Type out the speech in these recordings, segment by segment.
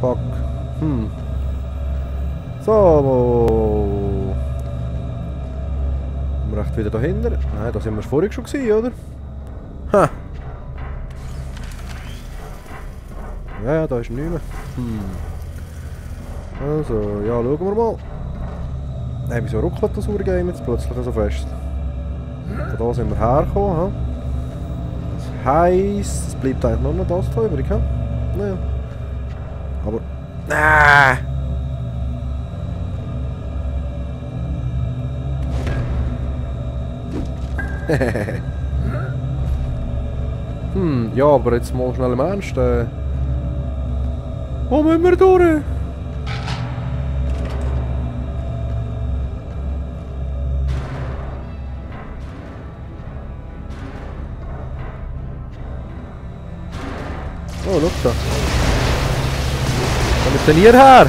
Fuck. So. Sind wir echt wieder dahinter? Nein, da sind wir vorhin schon gewesen, oder? Ha! Ja, da ist nichts mehr. Also, ja, schauen wir mal. Nein, wieso ruckelt das Urgame jetzt plötzlich so fest? Von da sind wir hergekommen, ha? Das heisst, es bleibt eigentlich nur noch das da übrig, ha? Nein. Aber... Ja, aber jetzt mal schnell im Ernst. Wo müssen wir durch? Oh, schau da. Wo kommt denn ihr her?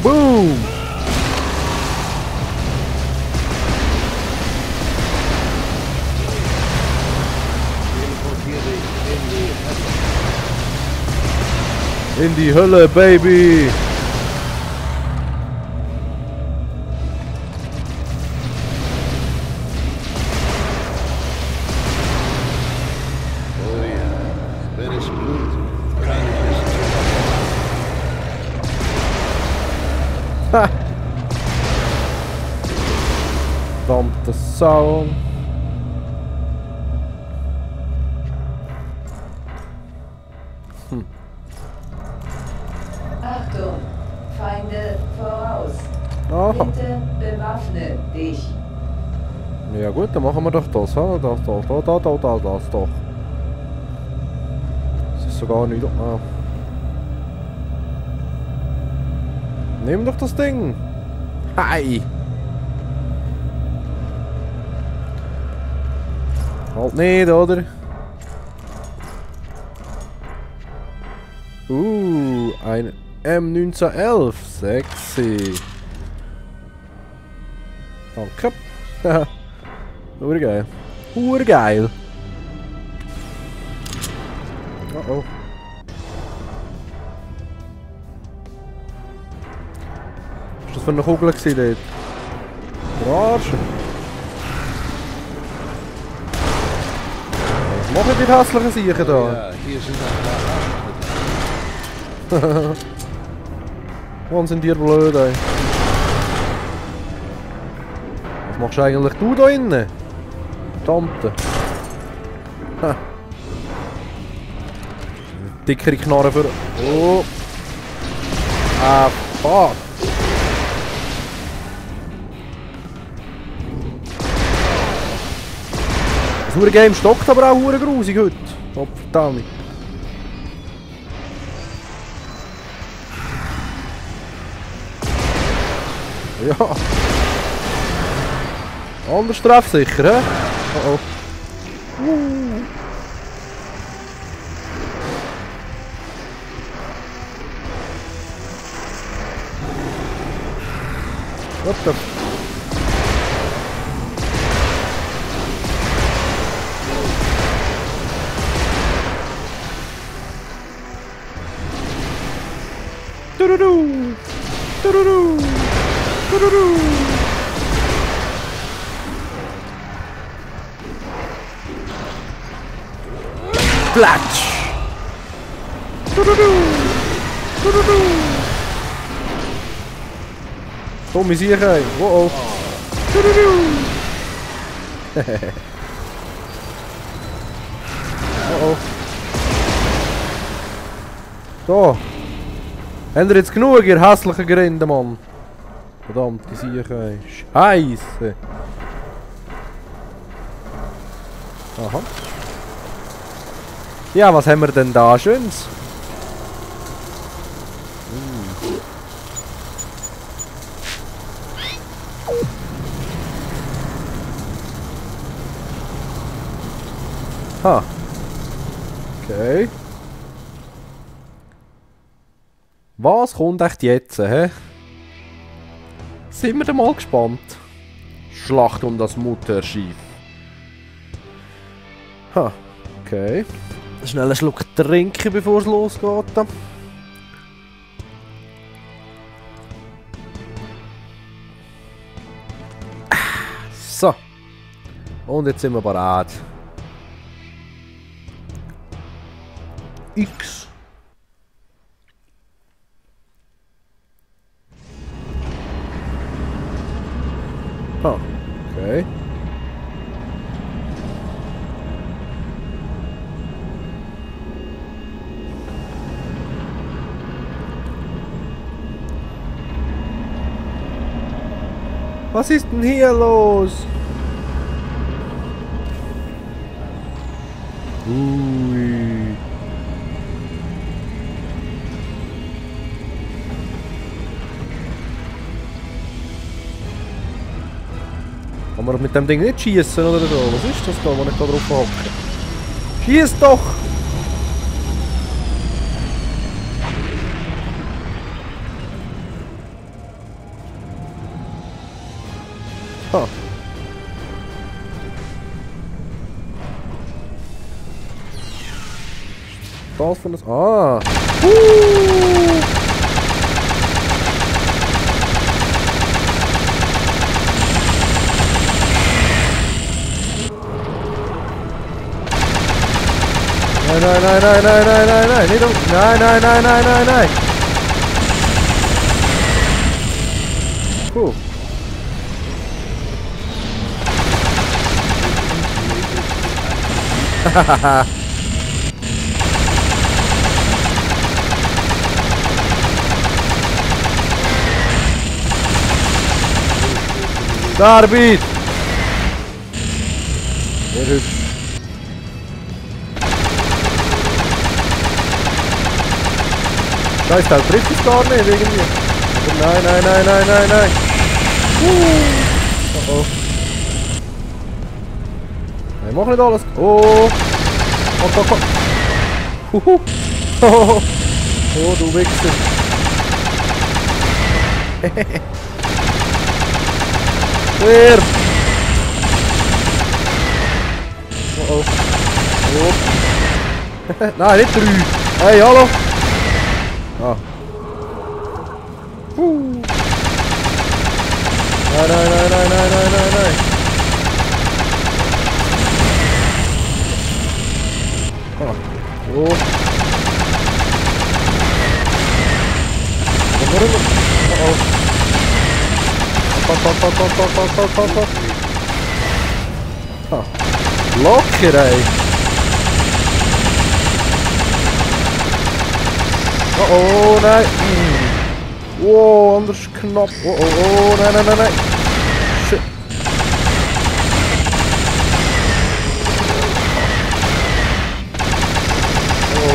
Boom! In die Hölle, Baby! Oh ja, wildes Blut. Ha! Verdammte Sau! Achtung, Feinde voraus. Aha. Bitte bewaffne dich. Ja gut, dann machen wir doch das, ha? Das doch, das doch. Das ist sogar nicht... Ah. Nimm doch das Ding! Hi! Halt nicht, oder? Ein M1911. Sexy. Danke. Haha. Urgeil. Urgeil. Oh oh. Was war das für eine Kugel dort? Der Arsch. Was machen die hässlichen Siechen da? Ja, hier sind ein paar Arschtritte. Wann sind die blöd, ey? Was machst du eigentlich du da innen? Tante. Ha. Dickere Knarre für... Oh. Ah, fuck. Das Hure-Game stockt aber auch hure grusig heute. Oh, verdammt. Ja. Anders treffsicher, hä? Oh oh. What the... Tururu! Tururu! Tururu! Platsch! Tururu! Tururu! Dumme Sieche! Oh oh! Tururu! Oh oh! So! Habt ihr jetzt genug, ihr hässlichen Grinde, Mann? Verdammte Sieche! Scheisse! Aha! Ja, was haben wir denn da Schönes? Ha. Okay. Was kommt echt jetzt, hä? Sind wir denn mal gespannt? Schlacht um das Mutterschiff. Ha, okay. Schnell einen Schluck trinken, bevor es losgeht. So. Und jetzt sind wir bereit. X. Ah, okay. Was ist denn hier los? Ui. Kann man mit dem Ding nicht schießen oder so? Was ist das da, wo ich da drauf hocke? Schieß doch! Ha. Das von das. Ah! Nein, nicht um. Nein. Puh. Hahaha. Darbit! Sehr hübsch. Scheiß, da trifft es gar nicht irgendwie. Aber nein. Oh. Nein, mach nicht alles. Oh. Komm. Oh, du Wichser. Weer! Oh. Nein, nicht 3. Hey, hallo! Ah. Nein. Ah. Oh. Oh. Pop. Ah. Locker, ey! Oh, nein! Wow, anders knapp! Oh, nein! Shit!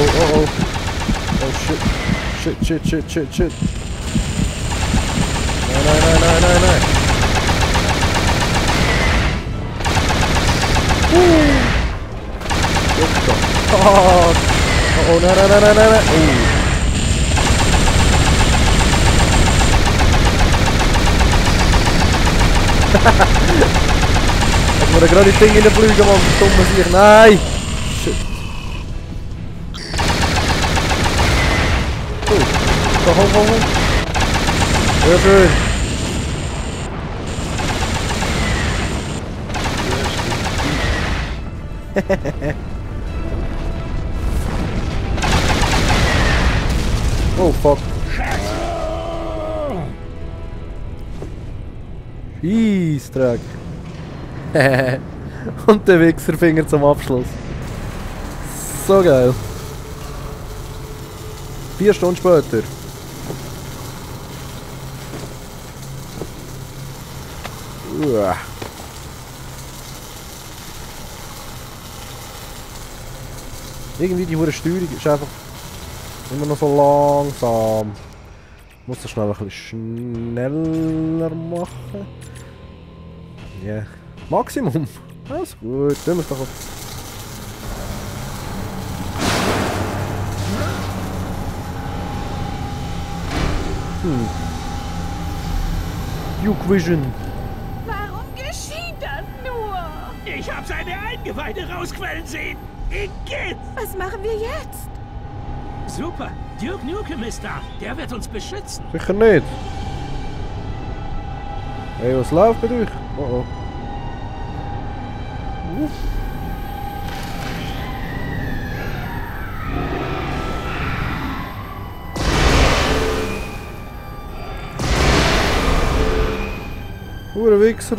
Oh, shit! Nein! Oh, nein. Hat mir gerade die Dinge in den Flügel, Mann, das dumme sich. Nein! Shit. Komm. Sehr schön. Oh fuck. Scheissdreck. Und der Wichserfinger zum Abschluss. So geil. 4 Stunden später. Uah. Irgendwie die hure Steuerung ist einfach immer noch so langsam. Ich muss das schnell ein bisschen schneller machen. Ja, yeah. Maximum. Alles gut, tun wir es doch. Duke Vision. Warum geschieht das nur? Ich habe seine Eingeweide rausquellen sehen. Igitt! Was machen wir jetzt? Super. Duke Nukem ist da. Der wird uns beschützen. Sicher nicht. Hey, was läuft bei euch? Oh oh. Hure Wichser.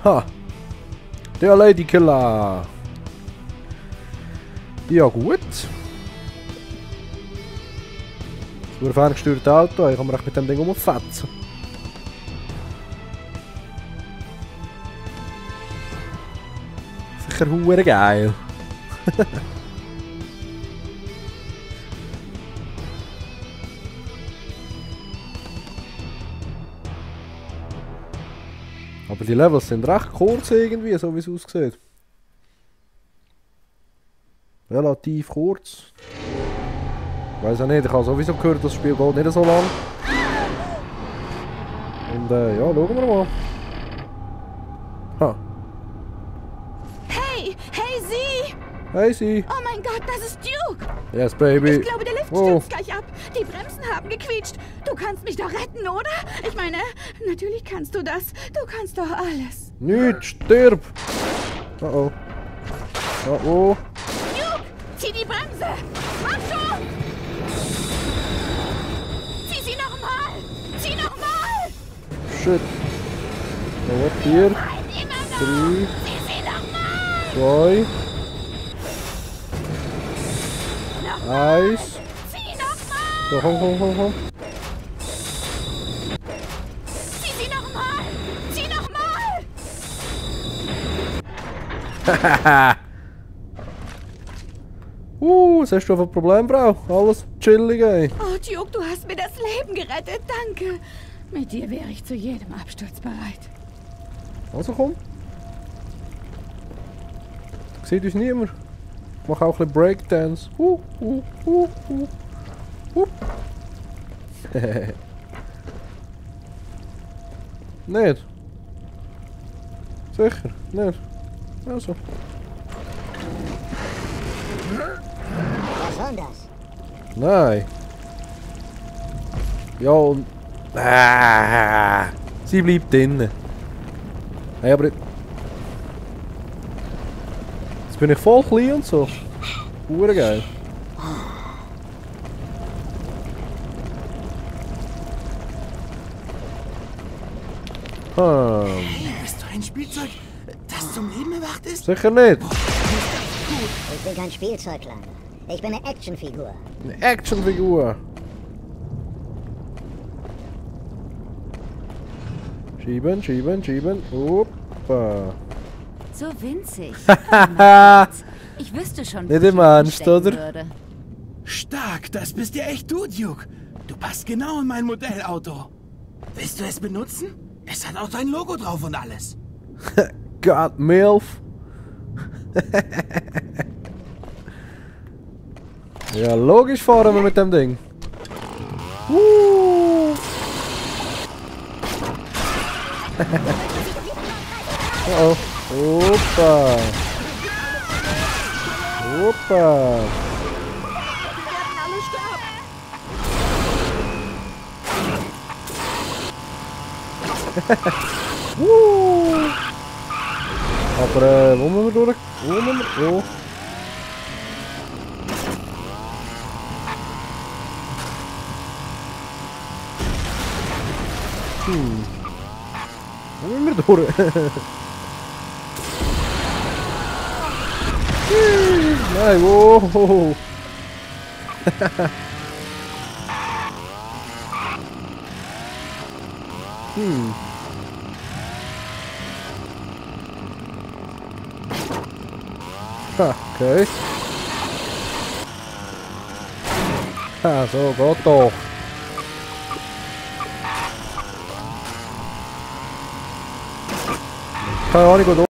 Ha! Der Ladykiller! Ja gut. Das wurde ferngesteuerte Auto, ich kann mir echt mit dem Ding umfetzen. Sicher hure geil. Aber die Levels sind recht kurz irgendwie, so wie es aussieht. Relativ kurz. Ich weiß auch nicht, ich habe sowieso gehört, das Spiel geht nicht so lang. Und ja, schauen wir mal. Ha. Hey, hey, Sie! Hey Sie! Oh mein Gott, das ist Duke! Yes, baby! Ich glaube, der Lift stürzt gleich ab. Die Bremsen haben gequietscht. Du kannst mich doch retten, oder? Ich meine, natürlich kannst du das. Du kannst doch alles. Nicht, stirb! Oh oh. Oh oh. Duke, zieh die Bremse! Mach schon! Zieh sie nochmal! Zieh nochmal! Shit. So, 4, 3, Zieh sie nochmal! 2, 1. Zieh nochmal! So, komm. Zieh sie nochmal! Zieh nochmal! Hahaha. Was hast du für ein Problem, Frau? Alles chillig, ey. Oh, Duke, du hast mir das Leben gerettet. Danke. Mit dir wäre ich zu jedem Absturz bereit. Also komm. Sieht uns niemand. Ich mache auch ein bisschen Breakdance. Nicht? Sicher? Nicht? Also. Was soll das? Nein. Ja und... sie bleibt drinnen. Hey, aber... Jetzt bin ich voll klein und so. Hure geil. Hey, bist du ein Spielzeug, das zum Leben erwacht ist? Sicher nicht. Ich bin kein Spielzeug, Kleiner. Ich bin eine Actionfigur. Eine Actionfigur. Schieben. Opa. So winzig. Ich wüsste schon, Nicht wo ich im ihn Ernst, hinstecken oder? würde. Stark, das bist ja echt du, Duke. Du passt genau in mein Modellauto. Willst du es benutzen? Es hat auch dein Logo drauf und alles. God, Milf. Ja, logisch fahren wir mit dem Ding. Oh, Opa. Alle sterben. Aber wo müssen wir durch? Oh. Wo müssen wir durch? Nein, wow. Okay. So, geht doch. keine Ahnung, wo